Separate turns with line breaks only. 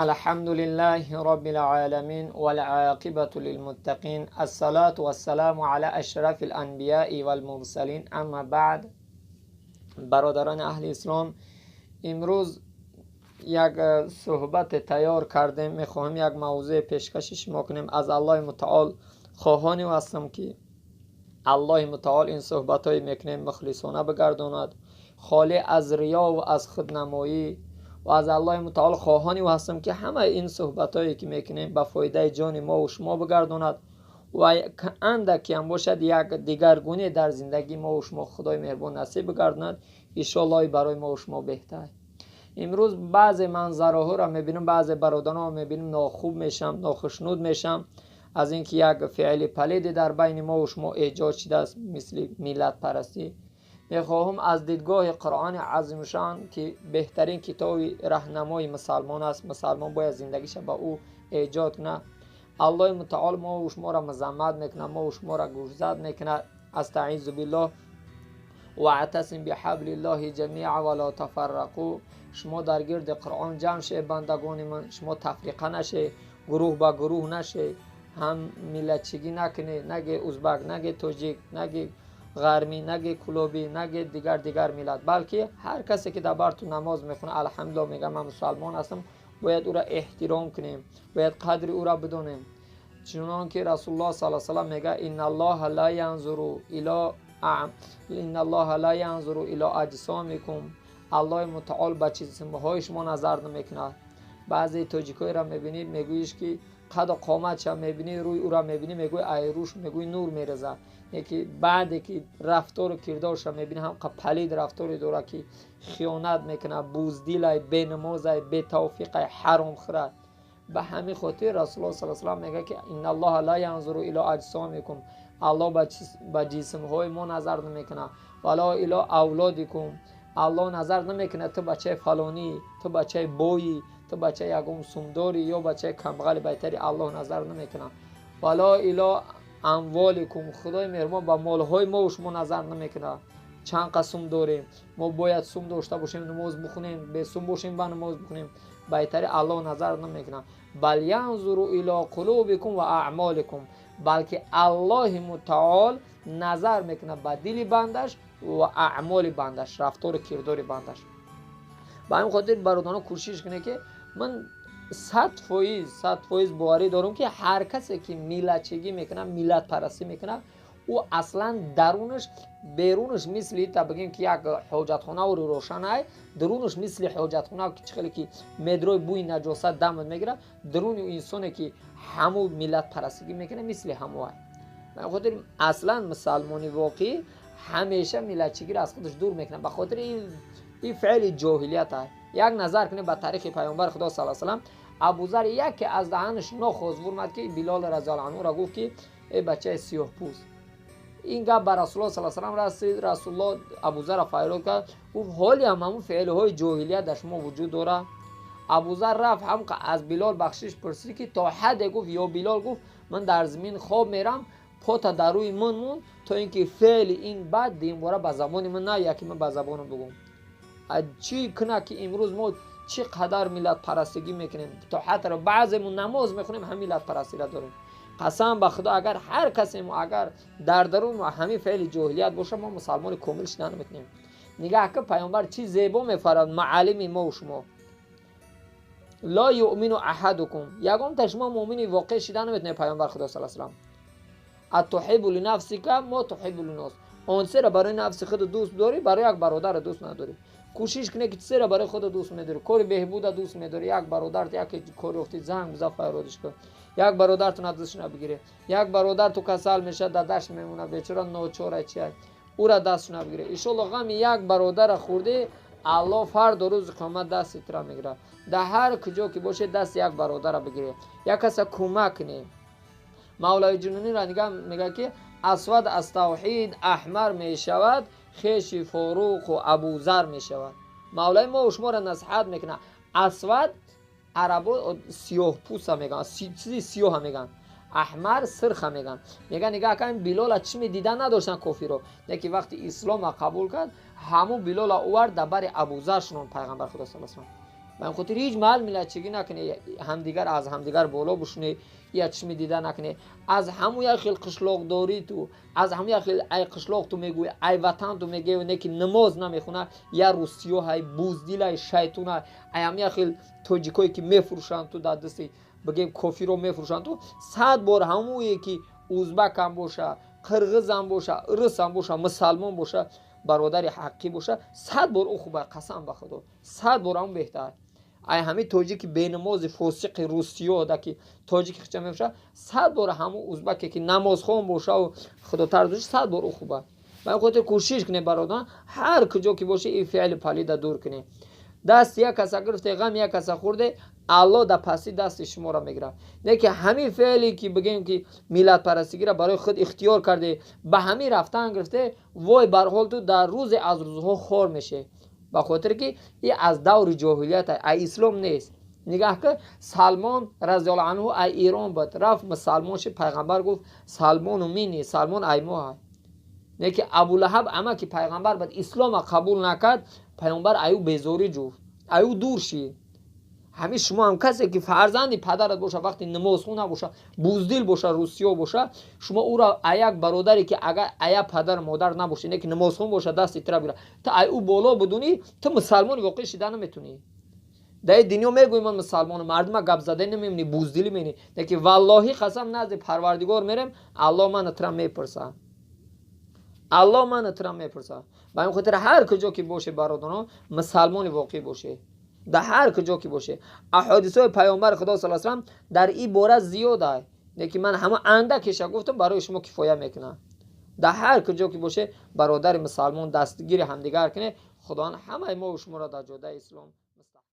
الحمد لله رب العالمين والعاقبة للمتقين الصلاة والسلام على اشرف الانبیاء والمرسلین. اما بعد، برادران اهل اسلام، امروز یک صحبت تیار کردیم. میخواهم یک موضوع پیشکشش کنیم. از الله متعال خواهانی هستم که الله متعال این صحبت های میکنیم مخلصانه بگرداند، خالی از ریا و از خودنمایی، و از الله متعال خواهانی هستم که همه این صحبت هایی که میکنیم به فایده جان ما و شما بگرداند و اندکی هم باشد یک دیگرگونی در زندگی ما و شما خدای مهربان نصیب بگرداند. ان شاء الله برای ما و شما بهتر. امروز بعضی منظره ها را میبینم، بعضی برادران ها میبینم ناخوب میشم، ناخشنود میشم از اینکه یک فعل پلید در بین ما و شما ایجاد شده است، مثل ملت پرستی. میخواهم از دیدگاه قرآن عظیم شان که بهترین کتاب راهنمای مسلمان است، مسلمان باید زندگیش با او ایجاد کنه. الله متعال ما و شما را مذمت میکنه، ما و شما را گوشزد میکنه. استعیذ بالله واعتصم بحبل الله جمیعا ولا تفرقوا. شما در گرد قرآن جمع شه بندگان من، شما تفریقه نشه، گروه با گروه نشه، هم ملتچگی نکنه، نگه ازبک، نگه تاجیک، نگه غرمی، نگه کلوبی، نگه دیگر ملت، بلکه هر کسی که در براتو نماز میخونه الحمدلله میگه من مسلمان هستم، باید او را احترام کنیم، باید قدر او را بدونیم. چنانکه رسول الله صلی الله علیه و میگه ان الله لا ينظر الى اجسامکم. الله متعال به جسمهای شما نظر نمیکنه. بعضی تاجیکای را میبینید میگویش که قد و قامتش میبینی، روی او را میبینی میگوی ای روش، میگوی نور میرزه. یکی بعد که رفتار و کردارش را میبینی هم پلید رفتاری داره که خیانت میکنه، بزدل، بی نماز، بی توفیق، حرام خوره. به همین خاطر رسول الله صلی الله علیه و میگه که ان الله لا ينظر الى اجسامکم. الله به جسم های ما نظر نمیکنه، ولا الى اولادکم. الله نظر نمیکنه تو بچه فلانی، تو بچه بویی، تو بچه یگم سومداری یا بچه کمبغل بهتری. الله نظر نمیکنه. ولا الی اموالکم. خدای مهربان با مال های ما و شما نظر نمیکنه. چند قسم داریم، ما باید سوم داشته باشیم نماز بخونیم، به سوم باشیم با نماز بخونیم، بهتری الله نظر نمیکنه. بل ینظر الی قلوبکم و اعمالکم. بلکه الله متعال نظر میکنه به دل بندش و اعمال بندش، رفتار و کردار بندش. با این خاطر برادران کوشش کنه که من 100% باوری دارم که هر کسی که ملتچگی میکنه، ملت پرستی میکنه، او اصلا درونش بیرونش مثل تا بگیم که یک حاجتخانه رو روشن است، درونش مثل حاجتخانه که چخلی که مدروی بوی نجاست دم میگیره، درون انسانی که همو ملت پرستی میکنه مثل همو است. به خاطر اصلا مسلمانی واقعی همیشه ملتچگی را از خودش دور میکنه. به خاطر این فعل جاهلیت است. یک نظر کنه به تاریخ پیامبر خدا صلی الله علیه و سلم، ابوذر یکی از دهنش ناخوز ورمد که بلال رضی الله عنه را گفت که ای بچه سیاه پوست. این گپ بر رسول الله صلی الله علیه و سلم رسید. رسول الله ابوذر فریاد کرد، گفت حالی همون فعل های جاهلیت در شما وجود داره. ابوذر رفت هم از بلال بخشش پرسید که تا حد، گفت یا بلال، گفت من در زمین خواب میرم، پا تا در روی من مون تا اینکه فعل این بعد دیم باره به زبان من نه یکی من به زبانم بگم. چی کنه که امروز ما چی قدر ملت پرستگی میکنیم، تا حتی بعضیمون نماز میخونیم هم ملت پرستی را داریم. قسم به خدا اگر هر کسی ما اگر در درون ما همین فعل جاهلیت باشه، ما مسلمان کامل شدن نمیتونیم. نگاه که پیامبر چی زیبا میفرماد معلم ما و شما، لا یؤمن احدکم، یگان تا شما مؤمن واقعی شدن نمیتونه. پیامبر خدا صلی الله علیه و سلم اتحب لنفسک ما تحب للناس. اون سر برای نفس خود دوست داری، برای یک برادر دوست نداری. کوشش کنه که سر برای خود دوست می‌داری، کار بهبود دوست می‌داری. یک برادر یک کار وقتی زنگ بزن فرادش کن، یک برادر تو دستش نبگیره، یک برادر تو کسل میشه در دشت میمونه بیچاره ناچاره چیه، او را دستش نبگیره. ان شاء الله غم یک برادر خورده الله فردا روز قیامت دست تر میگیره. در هر کجا که باشه دست یک برادر بگیره، یک کس کمک کنه. مولای جنونی را نگاه میگه که اسود از توحید احمر می شود، خیش فاروق و ابوذر می شود. مولای ما و شما را نصیحت میکنه. اسود عربا سیاه پوست میگن، چیزی سیاه میگن، احمر سرخ میگن. میگن نگاه کن بلال چی دیدن نداشتن کافی رو، یکی وقتی اسلام قبول کرد همون بلال آورد در بر ابوذر شون پیغمبر خدا صلی الله علیه و سلم. به خاطر هیچ محل ملتچگی نکنه، همدیگر از همدیگر بالا بشونه، یا چشم دیده نکنه. از همون یک خیل قشلاق داری تو، از همون یک خیل ای قشلاق تو میگوی، ای وطن تو میگی و نکی نماز نمیخونه، یا روسیو های بوزدیل های شیطون های همون یک خیل توجیکایی که میفروشن تو در دستی بگیم کافی رو میفروشن تو، 100 بار همون یکی ازبک هم باشه، قرغز هم باشه، روس هم باشه، مسلمان باشه، برادر حقی باشه، 100 بار او خوبه، قسم به خدا 100 بار هم بهتر. ای همین تاجیک بی نماز فاسق روسیو ده که تاجیک خچه میشه، 100 بار همون ازبکی که نماز خون باشه و خدا ترجوش 100 بار او خوبه. من خودت کوشش کنه برادر هر کجا که باشه این فعل پلید دور کنه. دست یک کس گرفته غم یک کس خورده، الله در پسی دست شما را میگیره. نه که همین فعلی که بگیم که میلاد پرستگی را برای خود اختیار کرده به همین رفتن گرفته، وای بر حال تو در روز از روزها خور میشه، به خاطر که این از دور جاهلیت ای اسلام نیست. نگاه که سلمان رضی الله عنه ای ایران بود، رفت مسلمان شد، پیغمبر گفت سلمان و مینی سلمان ای ما. نه که ابولهب اما که پیغمبر بود اسلام قبول نکرد، پیغمبر ایو بیزاری جو ایو دور شی. همین شما هم کسی که فرزندی پدرت باشه وقتی نماز خون باشه، بوزدل باشه، روسیو باشه، شما او را یک برادری که اگر ایا پدر مادر نباشه نه که نماز خون باشه دست تر بیره تا ایو بالا بدونی تو مسلمان واقعی شدن نمیتونی. در دنیا میگویم من مسلمان، مردم گپ زده نمیمونی، بوزدلی میبینی، نه که والله قسم نزد پروردگار میرم الله من ترم میپرسه، الله من ترم میپرسه. به این خاطر هر کجا که باشه برادران مسلمان واقعی باشه، در هر کجا که باشه. احادیث پیامبر خدا صلی الله علیه و در این باره زیاده، لیکن من همه اندکش گفتم برای شما کفایه میکنه. در هر کجا که باشه برادر مسلمان دستگیر همدیگر کنه، خدا همه ما و شما را در جاده اسلام